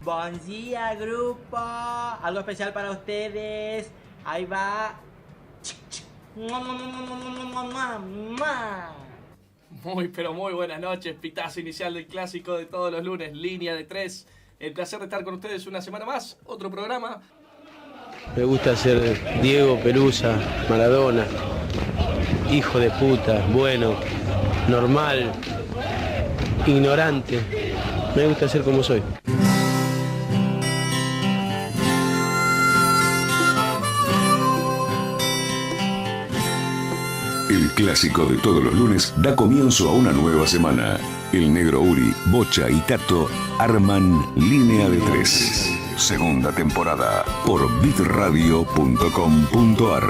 Buen día, grupo. Algo especial para ustedes. Ahí va. Muy, pero muy buenas noches. Pitazo inicial del clásico de todos los lunes. Línea de 3. El placer de estar con ustedes una semana más. Otro programa. Me gusta ser Diego, Pelusa, Maradona. Hijo de puta, bueno, normal, ignorante. Me gusta ser como soy. El clásico de todos los lunes da comienzo a una nueva semana. El Negro Uri, Bocha y Tato arman Línea de 3. Segunda temporada por bitradio.com.ar.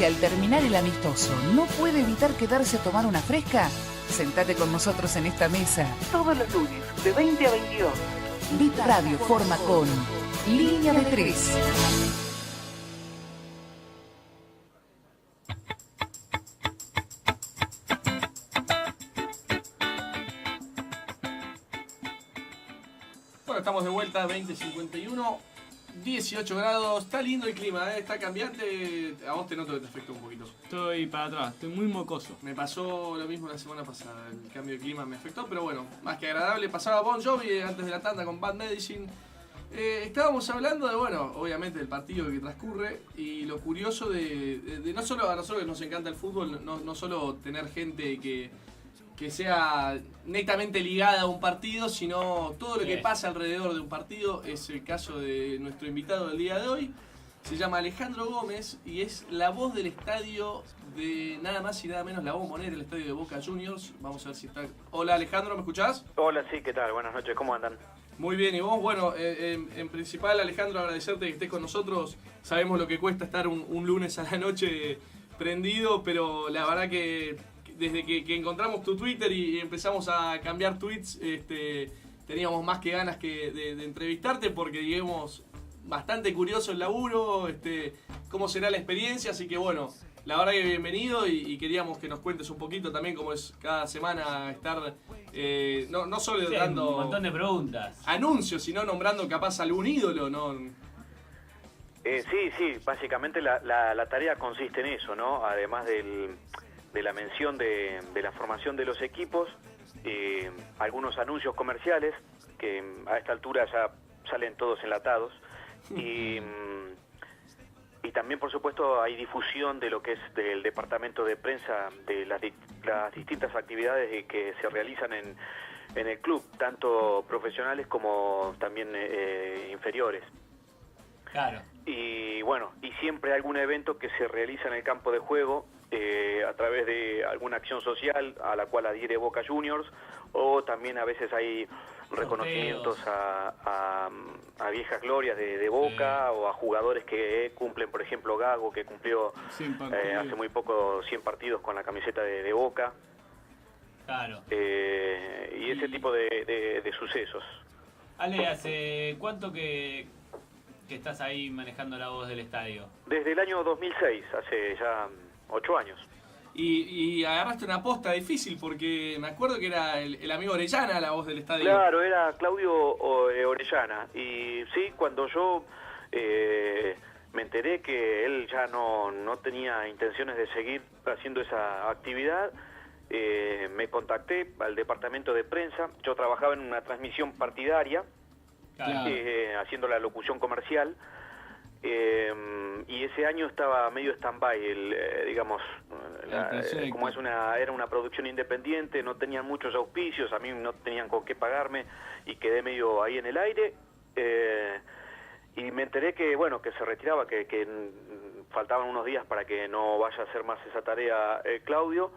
Al terminar el amistoso no puede evitar quedarse a tomar una fresca, sentate con nosotros en esta mesa todos los lunes de 20 a 22. Bit Radio forma con Línea de 3. Bueno, estamos de vuelta, 20:51. 18 grados, está lindo el clima, está cambiante. A vos te noto que te afecta un poquito. Estoy para atrás, estoy muy mocoso. Me pasó lo mismo la semana pasada, el cambio de clima me afectó, pero bueno, más que agradable. Pasaba Bon Jovi antes de la tanda con Bad Medicine. Estábamos hablando de, bueno, obviamente del partido que transcurre y lo curioso de no solo a nosotros que nos encanta el fútbol, no solo tener gente que sea netamente ligada a un partido, sino todo lo que pasa alrededor de un partido. Es el caso de nuestro invitado del día de hoy. Se llama Alejandro Gómez y es la voz del estadio de nada más y nada menos la Bombonera, el estadio de Boca Juniors. Vamos a ver si está... Hola Alejandro, ¿me escuchás? Hola, sí, ¿qué tal? Buenas noches, ¿cómo andan? Muy bien, ¿y vos? Bueno, en principal Alejandro, agradecerte que estés con nosotros. Sabemos lo que cuesta estar un lunes a la noche prendido, pero la verdad que desde que encontramos tu Twitter y empezamos a cambiar tweets, teníamos más que ganas de entrevistarte porque, digamos, bastante curioso el laburo, cómo será la experiencia, así que bueno, la verdad que bienvenido y queríamos que nos cuentes un poquito también cómo es cada semana estar, no solo dando un montón de preguntas, anuncios, sino nombrando capaz algún ídolo, ¿no? Sí, básicamente la tarea consiste en eso, ¿no? Además de la mención de la formación de los equipos, algunos anuncios comerciales que a esta altura ya salen todos enlatados y también por supuesto hay difusión de lo que es del departamento de prensa de las distintas actividades que se realizan en el club, tanto profesionales como también inferiores. Claro. Y bueno, y siempre hay algún evento que se realiza en el campo de juego a través de alguna acción social a la cual adhiere Boca Juniors, o también a veces hay reconocimientos a viejas glorias de Boca, o a jugadores que cumplen, por ejemplo Gago, que cumplió hace muy poco 100 partidos con la camiseta de Boca. Claro. Y ese tipo de sucesos. Ale, ¿hace cuánto que estás ahí manejando la voz del estadio? Desde el año 2006, hace ya 8 años. Y agarraste una posta difícil porque me acuerdo que era el amigo Orellana la voz del estadio. Claro, era Claudio Orellana. Y sí, cuando yo me enteré que él ya no tenía intenciones de seguir haciendo esa actividad, me contacté al departamento de prensa. Yo trabajaba en una transmisión partidaria, Claro. Haciendo la locución comercial. Y ese año estaba medio stand-by, digamos, como era una producción independiente, no tenían muchos auspicios, a mí no tenían con qué pagarme y quedé medio ahí en el aire, y me enteré que bueno, que se retiraba, que faltaban unos días para que no vaya a hacer más esa tarea Claudio,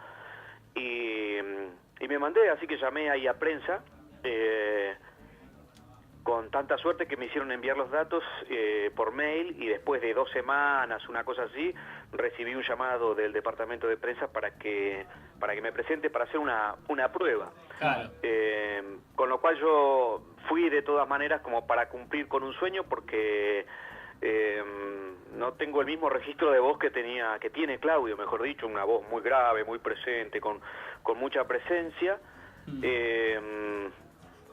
y me mandé, así que llamé ahí a prensa, con tanta suerte que me hicieron enviar los datos por mail, y después de 2 semanas, una cosa así, recibí un llamado del departamento de prensa para que me presente para hacer una prueba. Claro. Con lo cual yo fui de todas maneras como para cumplir con un sueño, porque no tengo el mismo registro de voz que tiene Claudio, mejor dicho, una voz muy grave, muy presente, con mucha presencia.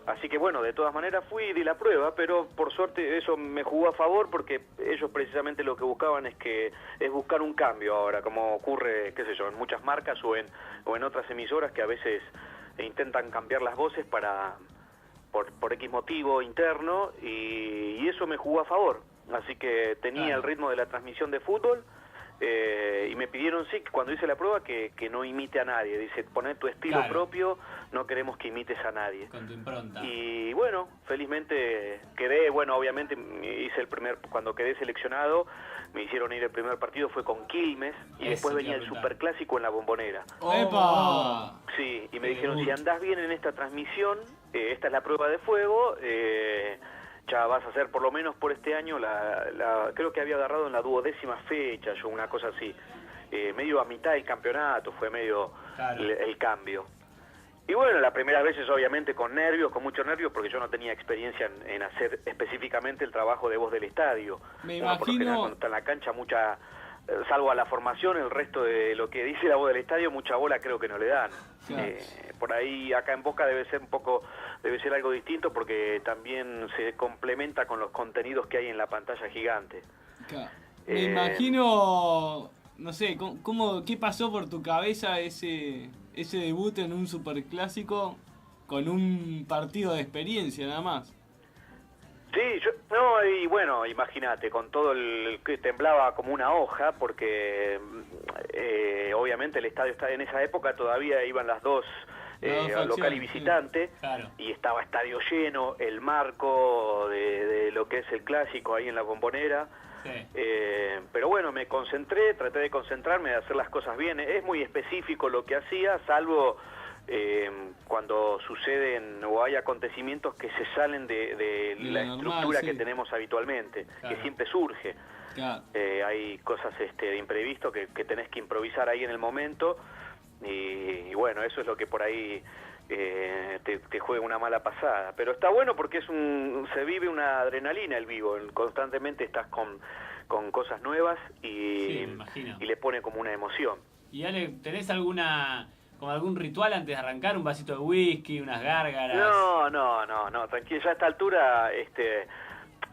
Así que bueno, de todas maneras fui y di la prueba, pero por suerte eso me jugó a favor, porque ellos precisamente lo que buscaban es buscar un cambio ahora, como ocurre, qué sé yo, en muchas marcas o en otras emisoras que a veces intentan cambiar las voces por X motivo interno, y eso me jugó a favor. Así que tenía el ritmo de la transmisión de fútbol, y me pidieron, sí, cuando hice la prueba, que no imite a nadie. Dice, poner tu estilo propio, no queremos que imites a nadie. Con tu impronta. Y bueno, felizmente quedé, bueno, obviamente cuando quedé seleccionado, me hicieron ir el primer partido, fue con Quilmes, y después venía el Superclásico en la Bombonera. ¡Epa! Sí, y me dijeron, si andás bien en esta transmisión, esta es la prueba de fuego, ya vas a hacer por lo menos por este año, creo que había agarrado en la 12ª fecha, una cosa así, medio a mitad del campeonato, fue medio el cambio. Y bueno, las primeras veces obviamente con muchos nervios, porque yo no tenía experiencia en hacer específicamente el trabajo de voz del estadio. Me Por lo general, imagino... cuando está en la cancha, salvo a la formación, el resto de lo que dice la voz del estadio, mucha bola creo que no le dan. Claro. Por ahí acá en Boca debe ser algo distinto, porque también se complementa con los contenidos que hay en la pantalla gigante. Claro. Me imagino, no sé, ¿qué pasó por tu cabeza ese debut en un superclásico con un partido de experiencia nada más? Sí, y bueno, imagínate, con todo el que temblaba como una hoja, porque obviamente el estadio está en esa época, todavía iban las dos, local y visitante, sí. Claro. Y estaba estadio lleno, el marco de lo que es el clásico ahí en la Bombonera. Sí. Pero bueno, me concentré, traté de concentrarme, de hacer las cosas bien. Es muy específico lo que hacía, salvo cuando suceden o hay acontecimientos que se salen de la estructura normal, que tenemos habitualmente, claro, que siempre surge. Claro. Hay cosas de imprevisto que tenés que improvisar ahí en el momento, y bueno, eso es lo que por ahí te juega una mala pasada. Pero está bueno porque se vive una adrenalina el vivo, constantemente estás con cosas nuevas y le pone como una emoción. Y Ale, ¿tenés algún ritual antes de arrancar? ¿Un vasito de whisky, unas gárgaras? No, tranquilo, ya a esta altura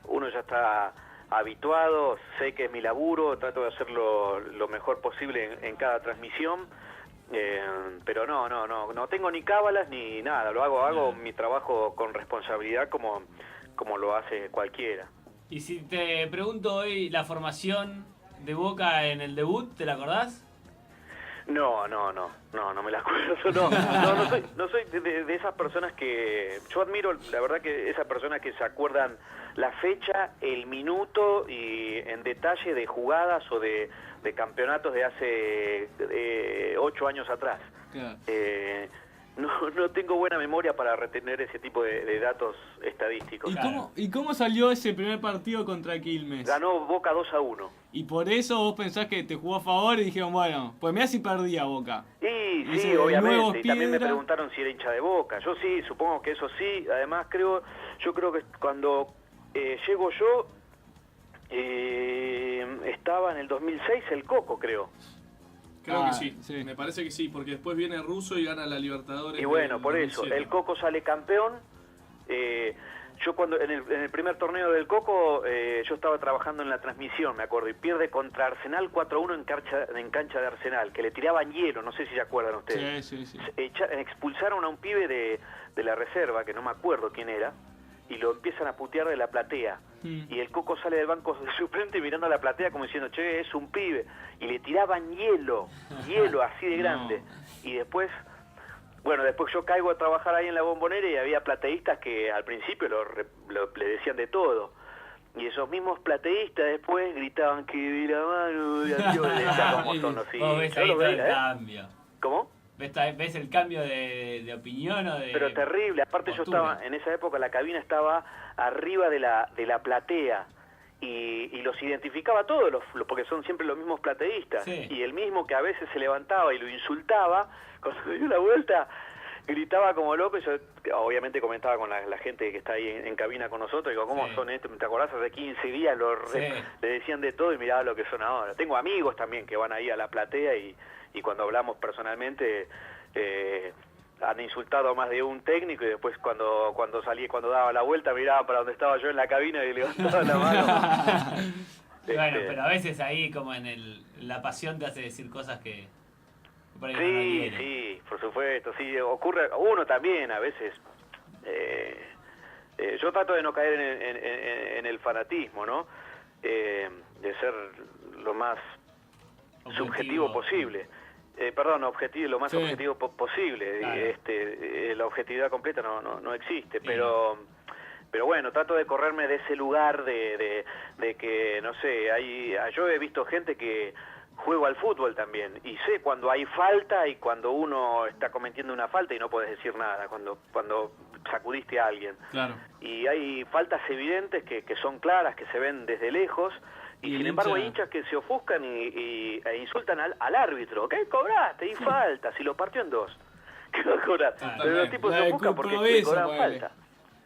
uno ya está habituado, sé que es mi laburo, trato de hacerlo lo mejor posible en cada transmisión. Pero no tengo ni cábalas ni nada, hago mi trabajo con responsabilidad como lo hace cualquiera. Y si te pregunto hoy la formación de Boca en el debut, ¿te la acordás? No me la acuerdo, no soy de esas personas que... Yo admiro, la verdad, que esas personas que se acuerdan la fecha, el minuto y en detalle de jugadas o de campeonatos de hace 8 años atrás. Claro. No tengo buena memoria para retener ese tipo de datos estadísticos. ¿Y cómo salió ese primer partido contra Quilmes? Ganó Boca 2-1. Y por eso vos pensás que te jugó a favor y dijeron, bueno, pues mirá si perdía Boca. Y sí, obviamente. Y también me preguntaron si era hincha de Boca. Yo sí, supongo que eso sí. Además, yo creo que cuando llego yo, estaba en el 2006 el Coco, creo. Creo que sí, me parece que sí, porque después viene Russo y gana la Libertadores. Y bueno, por eso, el Coco sale campeón. Yo cuando en el primer torneo del Coco, yo estaba trabajando en la transmisión, me acuerdo, y pierde contra Arsenal 4-1 en cancha de Arsenal, que le tiraban hielo, no sé si se acuerdan ustedes. Sí. Expulsaron a un pibe de la reserva, que no me acuerdo quién era, y lo empiezan a putear de la platea. Y el Coco sale del banco de suplente mirando a la platea como diciendo, che, es un pibe. Y le tiraban hielo así de grande. No. Y después yo caigo a trabajar ahí en la Bombonera y había plateístas que al principio le decían de todo. Y esos mismos plateístas después gritaban que vi la mano, como son así. Vos ves ahí todo el cambio. ¿Cómo? ¿Ves el cambio de opinión o de...? Pero terrible, aparte postura. Yo estaba, en esa época la cabina estaba arriba de la platea y los identificaba todos, porque son siempre los mismos plateístas. Sí. Y el mismo que a veces se levantaba y lo insultaba, cuando dio la vuelta gritaba como loco, y yo obviamente comentaba con la gente que está ahí en cabina con nosotros, digo, ¿cómo son estos? ¿Te acordás? Hace 15 días le decían de todo y miraba lo que son ahora. Tengo amigos también que van ahí a la platea y cuando hablamos personalmente han insultado a más de un técnico, y después cuando daba la vuelta miraba para donde estaba yo en la cabina y levantaba la mano. Bueno, pero a veces ahí como la pasión te hace decir cosas que por ahí no sí, por supuesto, sí, ocurre, uno también a veces, yo trato de no caer en el fanatismo, ¿no? De ser lo más subjetivo posible. Lo más objetivo posible. Claro. La objetividad completa no existe, sí. Pero bueno, trato de correrme de ese lugar de que, no sé, yo he visto gente que juego al fútbol también, y sé cuando hay falta y cuando uno está cometiendo una falta y no puedes decir nada, cuando sacudiste a alguien. Claro. Y hay faltas evidentes que son claras, que se ven desde lejos, y sin embargo hay hinchas que se ofuscan e insultan al árbitro. ¿Qué cobraste? Y falta, si lo partió en dos. ¿Qué va a cobrar? Pero los tipos se ofuscan porque le cobran falta.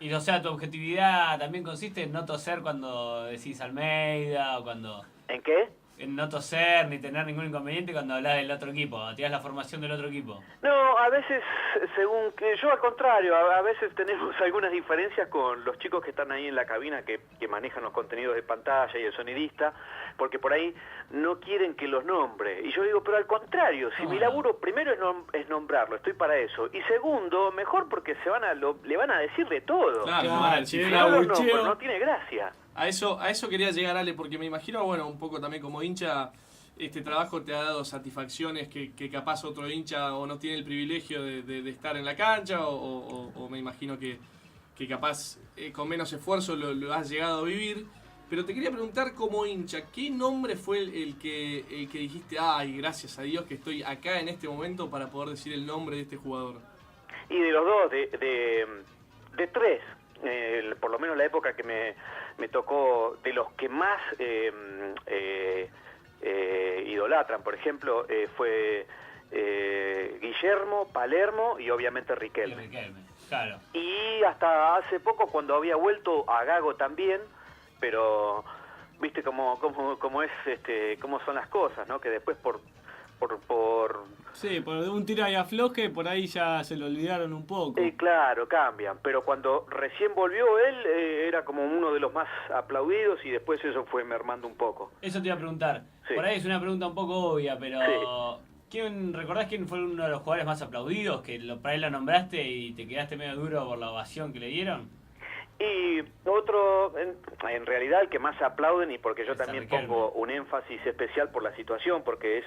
Y o sea, tu objetividad también consiste en no toser cuando decís Almeida o cuando... ¿En qué? no toser ni tener ningún inconveniente cuando hablas del otro equipo, tirás la formación del otro equipo. No, a veces, según que yo al contrario, a veces tenemos algunas diferencias con los chicos que están ahí en la cabina que manejan los contenidos de pantalla y el sonidista, porque por ahí no quieren que los nombre. Y yo digo, pero al contrario, si mi laburo primero es nombrarlo, estoy para eso. Y segundo, mejor porque le van a decir de todo. Claro, si no lo nombro, no tiene gracia. A eso quería llegar, Ale, porque me imagino, bueno, un poco también como hincha, este trabajo te ha dado satisfacciones que capaz otro hincha o no tiene el privilegio de estar en la cancha o me imagino que capaz con menos esfuerzo lo has llegado a vivir. Pero te quería preguntar como hincha, ¿qué nombre fue el que dijiste, ay, gracias a Dios que estoy acá en este momento para poder decir el nombre de este jugador? Y de los dos, de tres, por lo menos la época que me tocó, de los que más idolatran, por ejemplo, fue Guillermo, Palermo y obviamente Riquelme. Claro. Y hasta hace poco, cuando había vuelto a Gago también, pero viste cómo es, cómo son las cosas, ¿no? Que después por Sí, por un tira y afloje, por ahí ya se lo olvidaron un poco. Claro, cambian, pero cuando recién volvió él, era como uno de los más aplaudidos y después eso fue mermando un poco. Eso te iba a preguntar. Sí. Por ahí es una pregunta un poco obvia, pero Sí. ¿recordás quién fue uno de los jugadores más aplaudidos? Que por ahí lo nombraste y te quedaste medio duro por la ovación que le dieron. Y otro, en realidad el que más aplauden, y porque yo Es también Riquelme. pongo un énfasis especial por la situación, porque es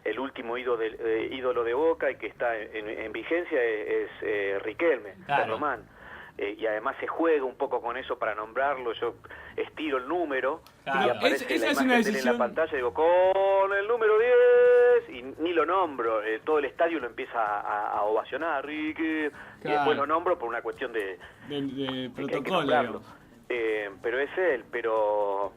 el último ídolo de Boca y que está en vigencia, es Riquelme, Claro. San Román. Y además se juega un poco con eso para nombrarlo. Yo estiro el número Claro. y aparece Esa la es una imagen de él en decisión. la pantalla y digo, con el número 10, y ni lo nombro. Todo el estadio lo empieza a ovacionar, Rique, y Claro. después lo nombro por una cuestión de De que hay que protocolo, nombrarlo. digamos. Pero es él, pero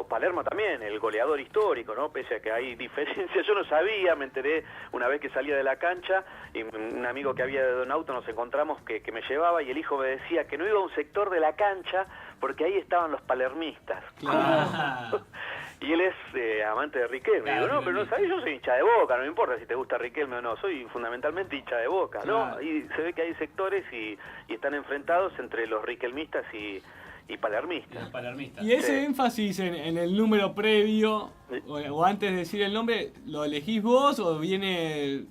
Palermo también, el goleador histórico, ¿no? Pese a que hay diferencias, yo no sabía, me enteré una vez que salía de la cancha y un amigo que había de un auto nos encontramos que me llevaba y el hijo me decía que no iba a un sector de la cancha porque ahí estaban los palermistas. Claro. Y él es amante de Riquelme. Claro, Digo, no, pero no sabés, yo soy hincha de Boca, no me importa si te gusta Riquelme o no, soy fundamentalmente hincha de Boca, Claro. ¿no? Y se ve que hay sectores y están enfrentados entre los riquelmistas y palermistas. Los palermistas. Y ese Sí. énfasis en el número previo, o antes de decir el nombre, ¿lo elegís vos o viene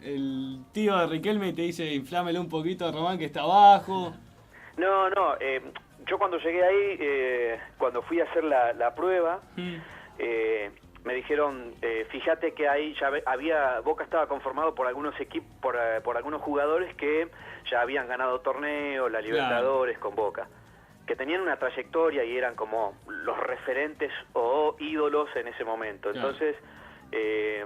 el tío de Riquelme y te dice inflámelo un poquito a Román que está abajo? No, yo cuando llegué ahí, cuando fui a hacer la prueba, me dijeron, fíjate que ahí ya Boca estaba conformado por algunos equipos, por algunos jugadores que ya habían ganado torneos, la Libertadores con Boca, que tenían una trayectoria y eran como los referentes o ídolos en ese momento. Claro. Entonces,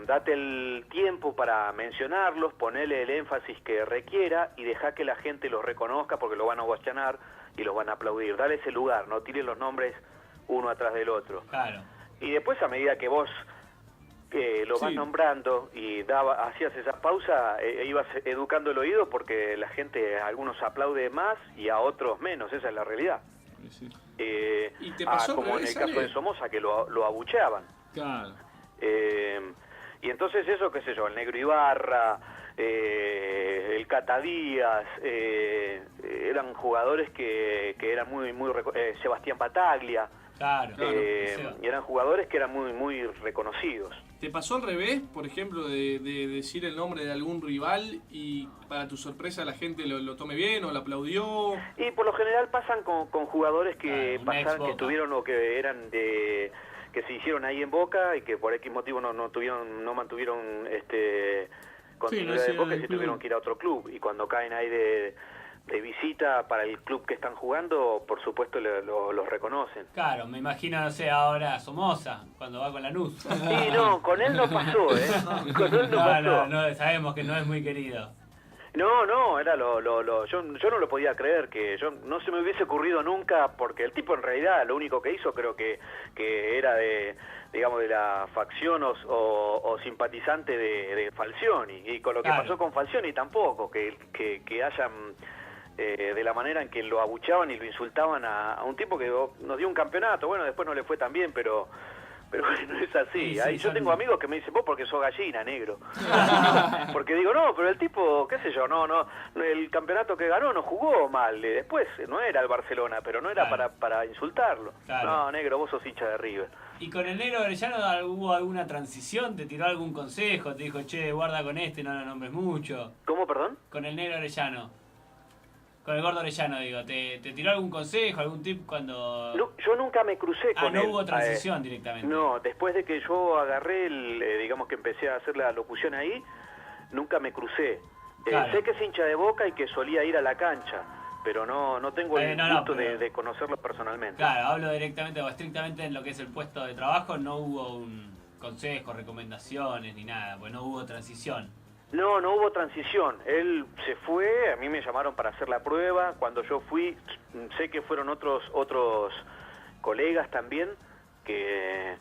date el tiempo para mencionarlos, ponerle el énfasis que requiera y deja que la gente los reconozca porque lo van a ovacionar y los van a aplaudir. Dale ese lugar, no tires los nombres uno atrás del otro. Claro. Y después, a medida que vos lo vas Sí. nombrando y hacías esa pausa, ibas educando el oído porque la gente, a algunos aplaude más y a otros menos, esa es la realidad. Sí. ¿Y te pasó al como en el revés, caso Ale? de Somoza, que lo abucheaban. Claro. Y entonces eso, qué sé yo, el Negro Ibarra, el Cata Díaz, eran jugadores que eran muy Sebastián Bataglia, Claro. y eran jugadores que eran muy reconocidos. ¿Te pasó al revés, por ejemplo, de decir el nombre de algún rival y para tu sorpresa la gente lo tome bien o lo aplaudió? Y por lo general pasan con jugadores que Un pasaron, que ex-Boca. estuvieron o que eran que se hicieron ahí en Boca y que por X motivo no mantuvieron continuidad Sí, en Boca y el se club. tuvieron que ir a otro club. Y cuando caen ahí de visita para el club que están jugando, por supuesto los reconocen. Claro, me imagino, no sé, ahora Somoza, cuando va con Lanús. Sí, no, con él no pasó, ¿eh? Con él no pasó. No, sabemos que no es muy querido. No, era yo no lo podía creer, que yo no se me hubiese ocurrido nunca, porque el tipo en realidad lo único que hizo creo que era de la facción o simpatizante de Falcioni, y con lo que Claro. pasó con Falcioni tampoco, que hayan de la manera en que lo abucheaban y lo insultaban a un tipo que nos dio un campeonato. Bueno, después no le fue tan bien, pero bueno, es así. Sí, Ahí yo tengo amigos que me dicen, vos porque sos gallina, negro. Porque digo, no, pero el tipo, qué sé yo, no, el campeonato que ganó no jugó mal. Después no era el Barcelona, pero no era para insultarlo. Claro. No, negro, vos sos hincha de River. ¿Y con el negro Orellano hubo alguna transición? ¿Te tiró algún consejo? ¿Te dijo, che, guarda con este, no lo nombres mucho? ¿Cómo, perdón? Con el negro Orellano. Con el gordo Orellano, digo. ¿Te tiró algún consejo, algún tip cuando...? No, yo nunca me crucé con él. No hubo transición directamente. No, después de que yo agarré, digamos que empecé a hacer la locución ahí, nunca me crucé. Claro. Sé que es hincha de Boca y que solía ir a la cancha, pero no tengo el gusto de conocerlo personalmente. Claro, hablo directamente o estrictamente en lo que es el puesto de trabajo, no hubo un consejo, recomendaciones ni nada, pues no hubo transición. No hubo transición. Él se fue, a mí me llamaron para hacer la prueba. Cuando yo fui, sé que fueron otros colegas también, que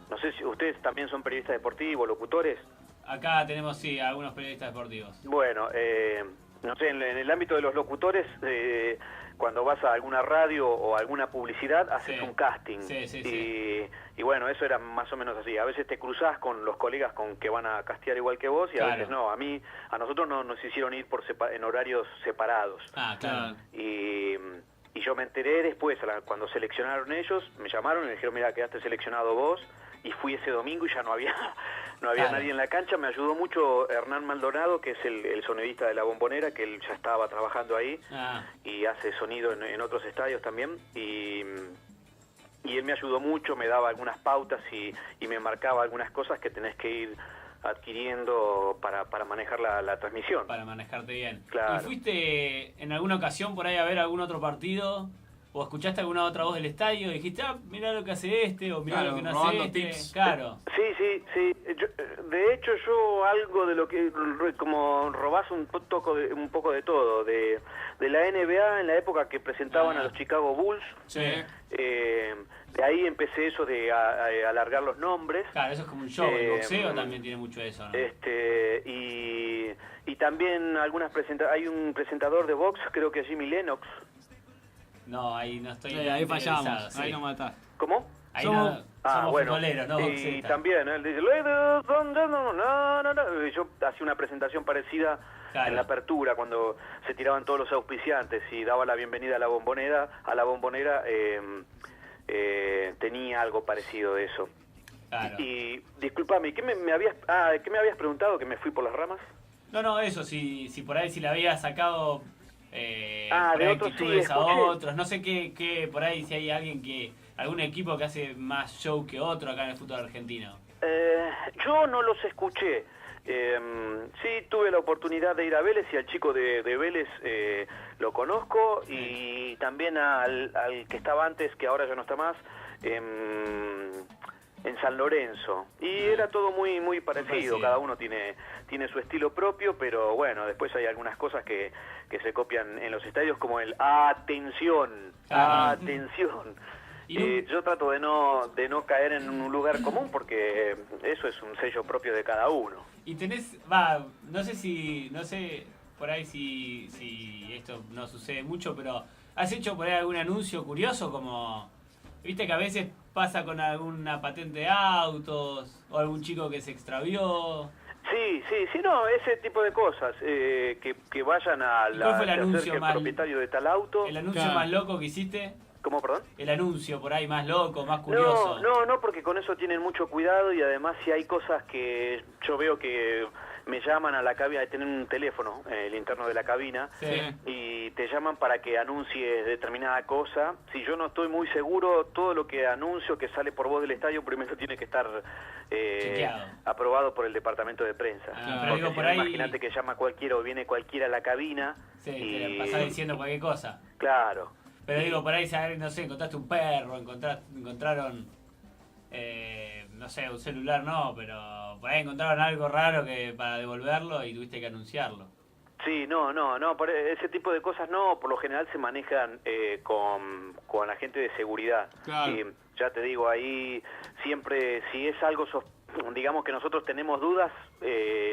no sé si ustedes también son periodistas deportivos, locutores. Acá tenemos, sí, algunos periodistas deportivos. Bueno, no sé, en el ámbito de los locutores, cuando vas a alguna radio o alguna publicidad, haces un casting. Y bueno, eso era más o menos así. A veces te cruzás con los colegas con que van a castear igual que vos y a veces no. A nosotros nos hicieron ir en horarios separados. Ah, claro. Y yo me enteré después, cuando seleccionaron ellos, me llamaron y me dijeron, mira, quedaste seleccionado vos. Y fui ese domingo y ya no había nadie en la cancha. Me ayudó mucho Hernán Maldonado, que es el sonidista de La Bombonera, que él ya estaba trabajando ahí y hace sonido en otros estadios también. Y él me ayudó mucho, me daba algunas pautas y me marcaba algunas cosas que tenés que ir adquiriendo para manejar la transmisión. Para manejarte bien. Claro. ¿Y fuiste en alguna ocasión por ahí a ver algún otro partido? ¿O escuchaste alguna otra voz del estadio y dijiste, mirá lo que hace este, o mirá lo que no hace este? Tips. Claro. Sí. De hecho, yo algo de lo que, como robás un poco de todo, de la NBA en la época que presentaban a los Chicago Bulls. Sí. De ahí empecé eso de alargar los nombres. Claro, eso es como un show. El boxeo también tiene mucho de eso, ¿no? Y también hay un presentador de box, creo que es Jimmy Lennox. No, ahí no estoy. Ahí fallamos, ahí no mataste. ¿Cómo? Ahí somos bueno, futboleros, no y boxetas. también él dice, ladies and gentlemen, no. Y yo hacía una presentación parecida en la apertura, cuando se tiraban todos los auspiciantes y daba la bienvenida a la Bombonera. Tenía algo parecido de eso. Claro. Y discúlpame, ¿qué me habías preguntado, que me fui por las ramas? No, eso, si por ahí si le había sacado de otros actitudes sí, a escuché. otros, no sé qué por ahí si hay algún equipo que hace más show que otro acá en el fútbol argentino. Yo no los escuché. Sí, tuve la oportunidad de ir a Vélez y al chico de Vélez lo conozco, y también al que estaba antes, que ahora ya no está más, en San Lorenzo. Y era todo muy parecido, cada uno tiene su estilo propio, pero bueno, después hay algunas cosas que se copian en los estadios, como el atención. Yo trato de no caer en un lugar común, porque eso es un sello propio de cada uno. Y tenés, no sé por ahí si esto no sucede mucho, pero ¿has hecho por ahí algún anuncio curioso? Como, viste que a veces pasa con alguna patente de autos, o algún chico que se extravió. Sí, no, ese tipo de cosas, que vayan a ¿Cuál fue el anuncio el propietario de tal auto. ¿El anuncio más loco que hiciste? ¿Cómo, perdón? El anuncio por ahí más loco, más curioso. No, porque con eso tienen mucho cuidado, y además si hay cosas que yo veo que me llaman a la cabina, tienen un teléfono, el interno de la cabina, y te llaman para que anuncies determinada cosa. Si yo no estoy muy seguro, todo lo que anuncio que sale por voz del estadio primero tiene que estar aprobado por el departamento de prensa. Pero digo, por ahí... Imagínate que llama cualquiera o viene cualquiera a la cabina. Sí, y te la pasás diciendo cualquier cosa. Claro. Pero digo, por ahí, no sé, encontraste un perro, encontraron, no sé, un celular no, pero por ahí encontraron algo raro para devolverlo y tuviste que anunciarlo. Sí, no, por ese tipo de cosas no, por lo general se manejan con la gente de seguridad. Claro. Ya te digo, ahí siempre, si es algo digamos que nosotros tenemos dudas,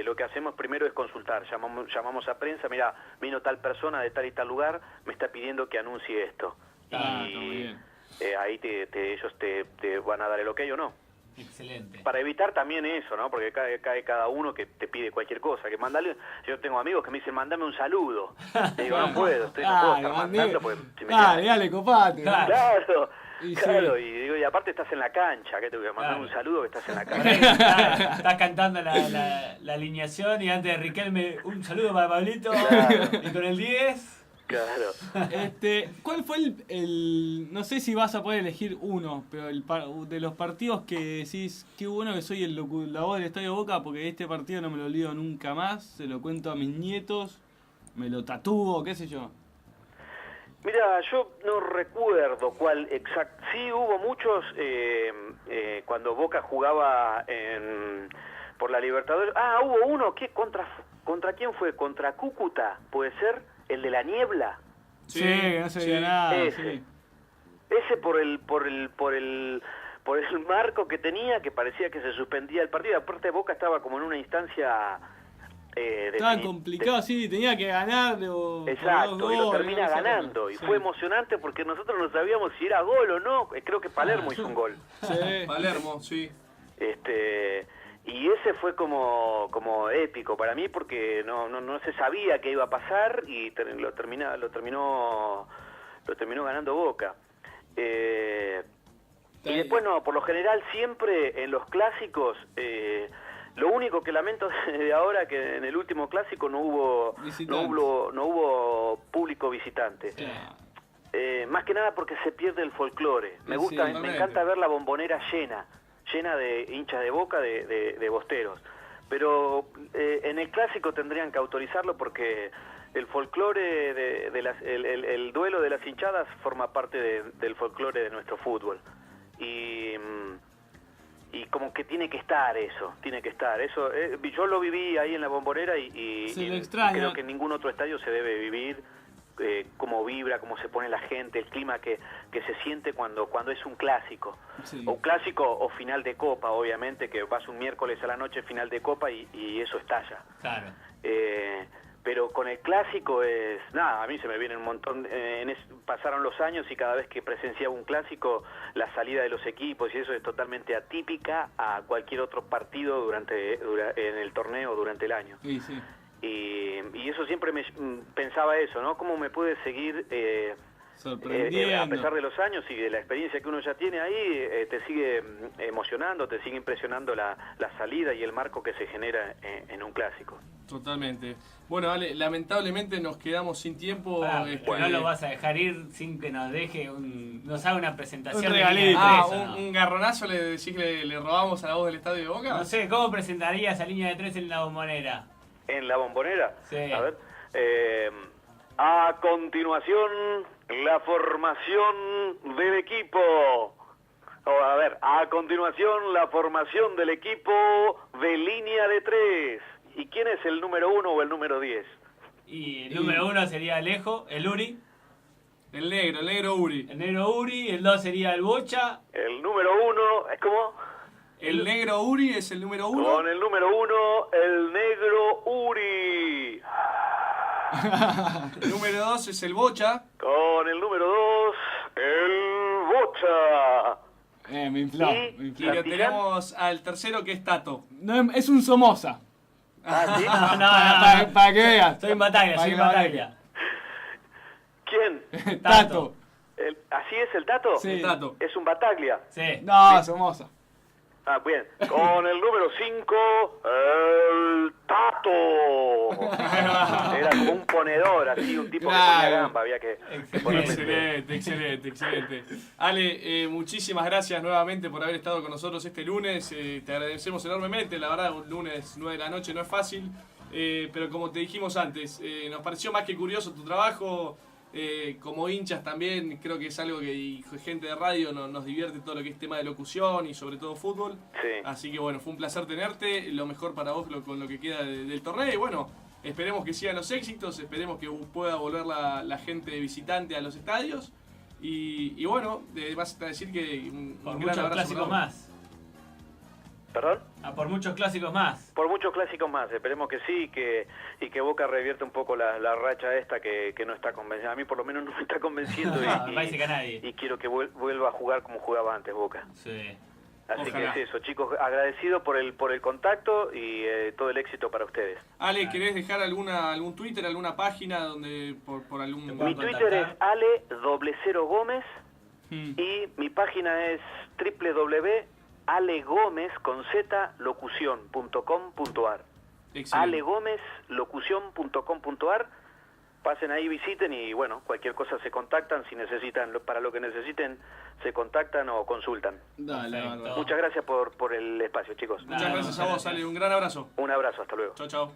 lo que hacemos primero es consultar, llamamos a prensa, mira, vino tal persona de tal y tal lugar, me está pidiendo que anuncie esto. Está muy bien. Ahí ellos te van a dar el ok o no. Excelente. Para evitar también eso, ¿no? Porque cae cada uno que te pide cualquier cosa. Que mandale, yo tengo amigos que me dicen, mandame un saludo. Y digo, no puedo, no puedo estar mandando porque si me dale, copate. Claro, Y claro, sí. y digo, y aparte estás en la cancha, que te voy a mandar un saludo que estás en la cancha. Estás cantando la alineación y antes de Riquelme, un saludo para Pablito. Claro. Y con el 10... Claro. ¿Cuál fue el no sé si vas a poder elegir uno, pero de los partidos que decís, qué bueno que soy la voz del Estadio Boca, porque este partido no me lo olvido nunca más, se lo cuento a mis nietos, me lo tatúo, qué sé yo? Mira, yo no recuerdo cuál exacto. Sí, hubo muchos cuando Boca jugaba por la Libertadores. Hubo uno que contra quién fue, contra Cúcuta, puede ser. El de la niebla. Sí, no se veía nada. Ese por el marco que tenía, que parecía que se suspendía el partido. Aparte Boca estaba como en una instancia estaba complicado, sí, tenía que ganar. Exacto, y lo termina ganando. Y sí. fue emocionante porque nosotros no sabíamos si era gol o no. Creo que Palermo hizo un gol. Sí. Palermo, sí. Y ese fue como épico para mí porque no se sabía qué iba a pasar y lo terminó ganando Boca. Y después por lo general siempre en los clásicos, lo único que lamento de ahora que en el último clásico no hubo público visitante. Más que nada porque se pierde el folclore. Me encanta ver la Bombonera llena de hinchas de Boca, de bosteros. Pero en el clásico tendrían que autorizarlo porque el folclore, el duelo de las hinchadas forma parte del folclore de nuestro fútbol. Y como que tiene que estar eso. Yo lo viví ahí en la Bombonera y creo que en ningún otro estadio se debe vivir cómo vibra, cómo se pone la gente, el clima que se siente cuando es un clásico. Sí. O clásico o final de Copa, obviamente, que vas un miércoles a la noche, final de Copa, y eso estalla. Claro. Pero con el clásico a mí se me viene un montón, pasaron los años y cada vez que presenciaba un clásico, la salida de los equipos y eso es totalmente atípica a cualquier otro partido en el torneo durante el año. Sí, sí. Y eso siempre pensaba eso, ¿no? ¿Cómo me puede seguir sorprendiendo? A pesar de los años y de la experiencia que uno ya tiene ahí, te sigue emocionando, te sigue impresionando la salida y el marco que se genera en un clásico. Totalmente. Bueno, Ale, lamentablemente nos quedamos sin tiempo. No lo vas a dejar ir sin que nos deje nos haga una presentación. Un de regalito. línea de tres, ¿o no? Un garronazo le decís que le robamos a la voz del Estadio de Boca. No sé, ¿cómo presentarías a línea de 3 en la Bombonera? ¿En la Bombonera? Sí. A ver. A continuación, la formación del equipo. A continuación, la formación del equipo de línea de 3. ¿Y quién es el número 1 o el número 10? Y el número 1 sería Alejo, el Uri. El negro Uri. El negro Uri, el 2 sería el Bocha. El número 1, ¿es cómo? El negro Uri es el número 1. Con el número 1, el negro Uri. El número 2 es el Bocha. Con el número 2, el Bocha. Me infló. Y lo tenemos al tercero que es Tato. No, es un Somoza. ¿Sí? No. Para que veas. Soy en batalla, soy en batalla. ¿Quién? Tato. ¿Así es el Tato? Sí. El Tato. Es un Bataglia. Sí. No, Somoza. Bien. Con el número 5, el Tato. Era como un ponedor, así, un tipo que ponía gamba. Había que ponerle. Excelente. Ale, muchísimas gracias nuevamente por haber estado con nosotros este lunes. Te agradecemos enormemente. La verdad, un lunes 9 de la noche no es fácil. Pero como te dijimos antes, nos pareció más que curioso tu trabajo. Como hinchas también, creo que es algo que y gente de radio nos divierte todo lo que es tema de locución y sobre todo fútbol. Sí. Así que bueno, fue un placer tenerte, lo mejor para vos con lo que queda del torneo y bueno, esperemos que sigan los éxitos, esperemos que pueda volver la gente visitante a los estadios y bueno, vas a decir que un Por gran muchos abrazo clásicos para vos. más. ¿Perdón? Por muchos clásicos más. Por muchos clásicos más, esperemos que sí y que Boca revierte un poco la racha esta que no está convencida. A mí por lo menos no me está convenciendo Me parece que a nadie. y quiero que vuelva a jugar como jugaba antes Boca. Sí. Así Ojalá. que es eso, chicos, agradecido por el contacto y todo el éxito para ustedes. Ale, ¿querés dejar algún Twitter, alguna página donde por algún... Te Mi puedo Twitter contactar. es Ale00 Gómez Mm. y mi página es www.alegomezlocucion.com.ar. Excelente. alegomezlocucion.com.ar. Pasen ahí, visiten y bueno, cualquier cosa se contactan, si necesitan, para lo que necesiten, se contactan o consultan. Dale, Perfecto. bárbaro. Muchas gracias por el espacio, chicos. Muchas Nada, gracias a muchas vos, gracias. Ale. Un gran abrazo. Un abrazo, hasta luego. Chau, chau.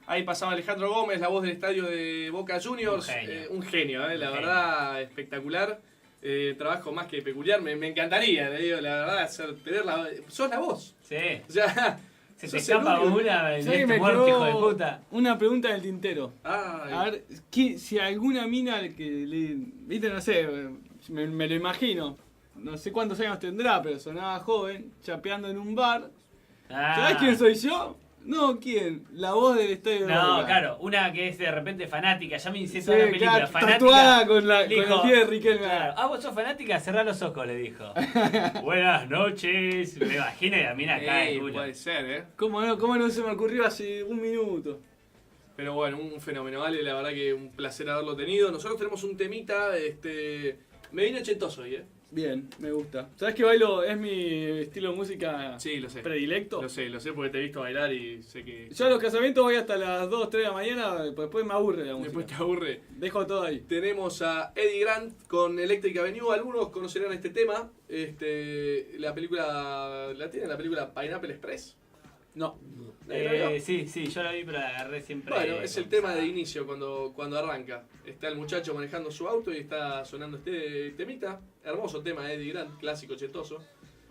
Ahí pasaba Alejandro Gómez, la voz del estadio de Boca Juniors. Un genio. La Un genio. verdad, espectacular. Trabajo más que peculiar. Me encantaría, le digo, la verdad, sos la voz. Sí. O sea, Se te sos el escapa único. una ¿Sabes en que este me muerto, hijo de quedó puta. una pregunta del tintero? Ay, A ver, si alguna mina viste, no sé, me lo imagino. No sé cuántos años tendrá, pero sonaba joven, chapeando en un bar. ¿Sabés quién soy yo? No, ¿quién? La voz del estadio de No, Boca. claro, una que es de repente fanática, ya me hice Sí, toda la película, claro, fanática. tatuada con el dijo, pie de Riquelme. claro, vos sos fanática, cerrá los ojos, le dijo. Buenas noches, me imagino y la mina cae el culo. puede ser, ¿Cómo no se me ocurrió hace un minuto? Pero bueno, un fenómeno, vale, la verdad que un placer haberlo tenido. Nosotros tenemos un temita, me vine ochentoso hoy, Bien, me gusta. ¿Sabes que bailo? Es mi estilo de música Sí, lo sé. predilecto. Lo sé porque te he visto bailar y sé que Yo a los casamientos voy hasta las 2, 3 de la mañana, pues después me aburre la música. después te aburre. Dejo todo ahí. Tenemos a Eddie Grant con Electric Avenue. Algunos conocerán este tema. La película, ¿la tienen la película Pineapple Express? No. Sí, yo la vi, pero la agarré siempre. Bueno, es el tema de inicio cuando arranca. Está el muchacho manejando su auto y está sonando este temita. Hermoso tema, Eddie Grant, clásico ochentoso.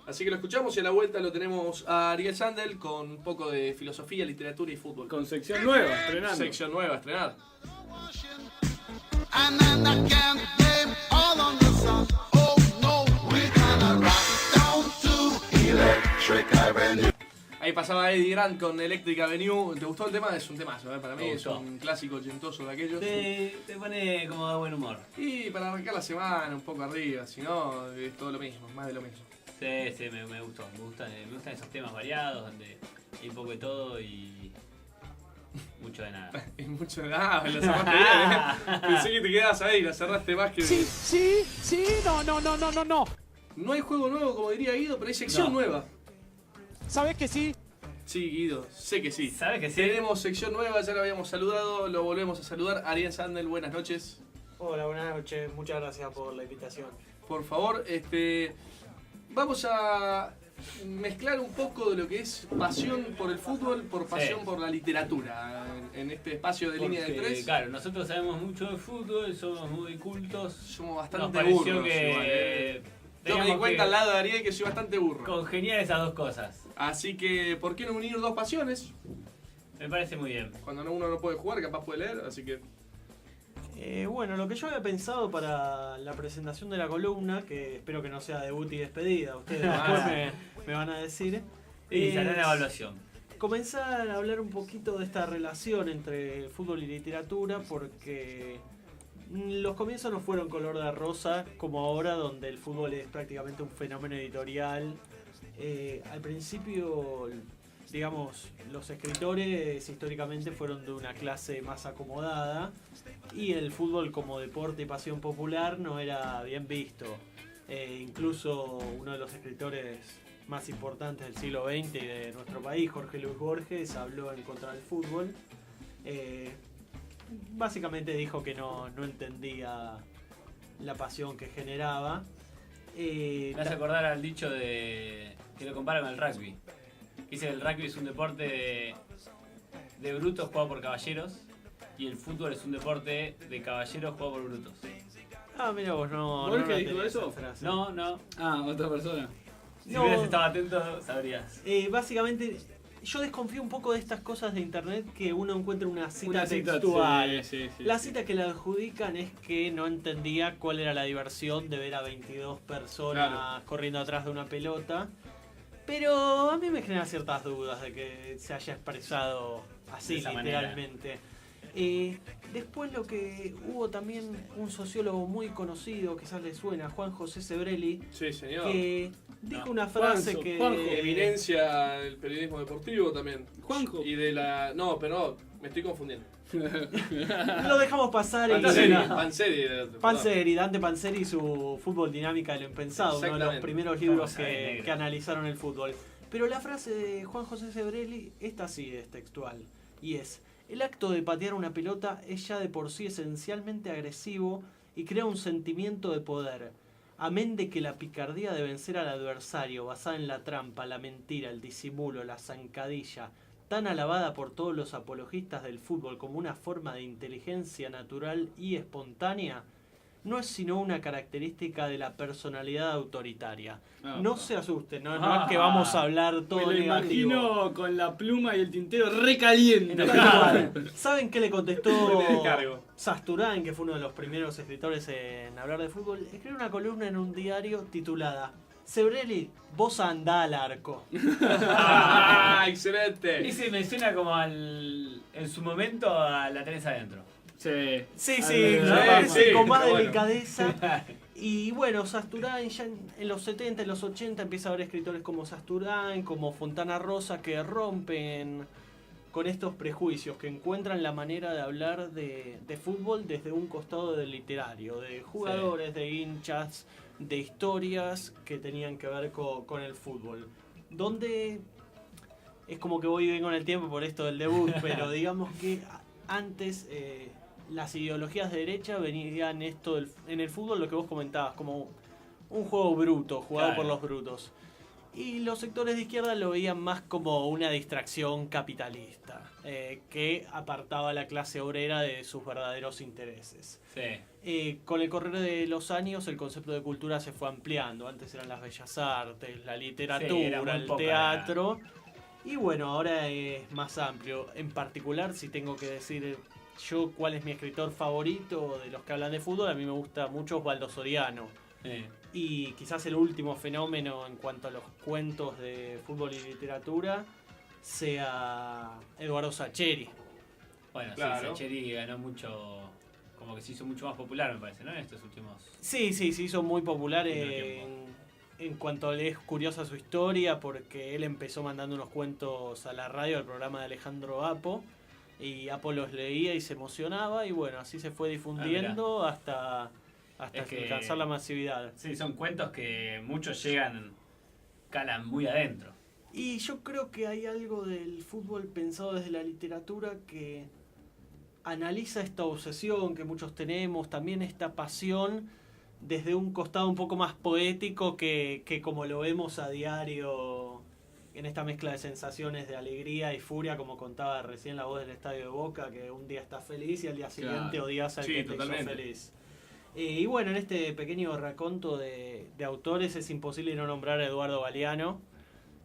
Así que lo escuchamos y a la vuelta lo tenemos a Ariel Sandel con un poco de filosofía, literatura y fútbol. Con sección nueva, estrenando. Sección nueva a estrenar. And then I can't blame all on the sun. Oh no, we're gonna rock down to Electric Avenue. Ahí pasaba Eddie Grant con Electric Avenue. ¿Te gustó el tema? Es un temazo, para mí Me es gustó. un clásico ochentoso de aquellos. Te pone como de buen humor. Y para arrancar la semana un poco arriba, si no, es todo lo mismo, más de lo mismo. Sí, me gustó. Me gustan esos temas variados donde hay un poco de todo y mucho de nada. Es mucho de nada, lo cerraste bien, Pensé que te quedabas ahí, la cerraste más que... Sí, no. No hay juego nuevo, como diría Guido, pero hay sección No. nueva. ¿Sabes que sí? Sí, Guido, sé que sí. ¿Sabes que sí? Tenemos sección nueva, ya lo habíamos saludado, lo volvemos a saludar. Ariel Sandel, buenas noches. Hola, buenas noches. Muchas gracias por la invitación. Por favor, vamos a mezclar un poco de lo que es pasión por el fútbol, por pasión Sí. por la literatura, en este espacio de línea de Porque, tres. claro, nosotros sabemos mucho de fútbol, somos muy cultos. Somos Nos bastante pareció burros que igual, Yo me di teníamos cuenta que al lado de Ariel que soy bastante burro. congeniar esas dos cosas. Así que, ¿por qué no unir dos pasiones? Me parece muy bien. Cuando uno no puede jugar, capaz puede leer, así que... Bueno, lo que yo había pensado para la presentación de la columna, que espero que no sea debut y despedida, ustedes después me van a decir, Y se hará es una evaluación. comenzar a hablar un poquito de esta relación entre fútbol y literatura, porque los comienzos no fueron color de rosa como ahora, donde el fútbol es prácticamente un fenómeno editorial. Al principio, digamos, los escritores históricamente fueron de una clase más acomodada y el fútbol como deporte y pasión popular no era bien visto. Incluso uno de los escritores más importantes del siglo XX y de nuestro país, Jorge Luis Borges, habló en contra del fútbol. Básicamente dijo que no entendía la pasión que generaba. Me hace acordar al dicho de que lo comparan con el rugby. Dice que el rugby es un deporte de brutos jugado por caballeros y el fútbol es un deporte de caballeros jugado por brutos. Ah, mira vos, no. ¿Borges no dijo tenía eso? esa frase. No. Ah, otra persona. Si No. hubieras estado atento, sabrías. Básicamente, yo desconfío un poco de estas cosas de internet que uno encuentra una cita Una textual. sí, La cita que le adjudican es que no entendía cuál era la diversión de ver a 22 personas Claro. corriendo atrás de una pelota. Pero a mí me genera ciertas dudas de que se haya expresado así, De esa literalmente. Después lo que hubo también un sociólogo muy conocido, quizás le suena, Juan José Sebrelli, Sí, señor. que dijo una frase que... Eminencia del periodismo deportivo también. Juanjo. Y de la... No, pero no, me estoy confundiendo. Lo dejamos pasar y... Panzeri. Dante Panzeri y su Fútbol Dinámica de lo Impensado, uno de los Exactamente. primeros libros Vamos a ver, negro. que analizaron el fútbol. Pero la frase de Juan José Sebrelli, esta sí es textual, y es: el acto de patear una pelota es ya de por sí esencialmente agresivo y crea un sentimiento de poder. Amén de que la picardía de vencer al adversario, basada en la trampa, la mentira, el disimulo, la zancadilla, tan alabada por todos los apologistas del fútbol como una forma de inteligencia natural y espontánea, no es sino una característica de la personalidad autoritaria. No se asusten, no es que vamos a hablar todo Me lo negativo. imagino con la pluma y el tintero recaliente. ¿Saben qué le contestó Me descargo. Sasturán, que fue uno de los primeros escritores en hablar de fútbol? Escribió una columna en un diario titulada: Sebrelli, vos andá al arco. ¡Ah, excelente! Ese me suena como en su momento a la tenés adentro. Sí. Sí, sí, con más pero bueno. delicadeza. Y bueno, Sasturán ya en los 70, en los 80 empieza a haber escritores como Sasturán, como Fontana Rosa, que rompen con estos prejuicios, que encuentran la manera de hablar de fútbol desde un costado del literario, de jugadores, de hinchas, de historias que tenían que ver con el fútbol. Donde es como que voy y vengo en el tiempo por esto del debut, pero digamos que antes las ideologías de derecha venían en el fútbol, lo que vos comentabas, como un juego bruto, jugado Claro. por los brutos. Y los sectores de izquierda lo veían más como una distracción capitalista, que apartaba a la clase obrera de sus verdaderos intereses. Sí. Con el correr de los años el concepto de cultura se fue ampliando. Antes eran las bellas artes, la Sí, era literatura, muy el poca teatro. Y bueno, ahora es más amplio. En particular, si tengo que decir yo cuál es mi escritor favorito de los que hablan de fútbol, a mí me gusta mucho Osvaldo Soriano. Sí. Y quizás el último fenómeno en cuanto a los cuentos de fútbol y literatura sea Eduardo Sacheri. Bueno, Claro. sí, Sacheri ganó mucho, como que se hizo mucho más popular, me parece, ¿no? En estos últimos... Sí, se hizo muy popular Mucho en cuanto es curiosa su historia, porque él empezó mandando unos cuentos a la radio, al programa de Alejandro Apo, y Apo los leía y se emocionaba, y bueno, así se fue difundiendo hasta Es que- alcanzar la masividad. Sí, son cuentos que muchos calan muy adentro. Y yo creo que hay algo del fútbol pensado desde la literatura que analiza esta obsesión que muchos tenemos, también esta pasión, desde un costado un poco más poético que como lo vemos a diario en esta mezcla de sensaciones de alegría y furia, como contaba recién la voz del Estadio de Boca, que un día estás feliz y al día siguiente Claro. odias al Sí, que te hizo totalmente. feliz. Y bueno, en este pequeño raconto de autores es imposible no nombrar a Eduardo Galeano,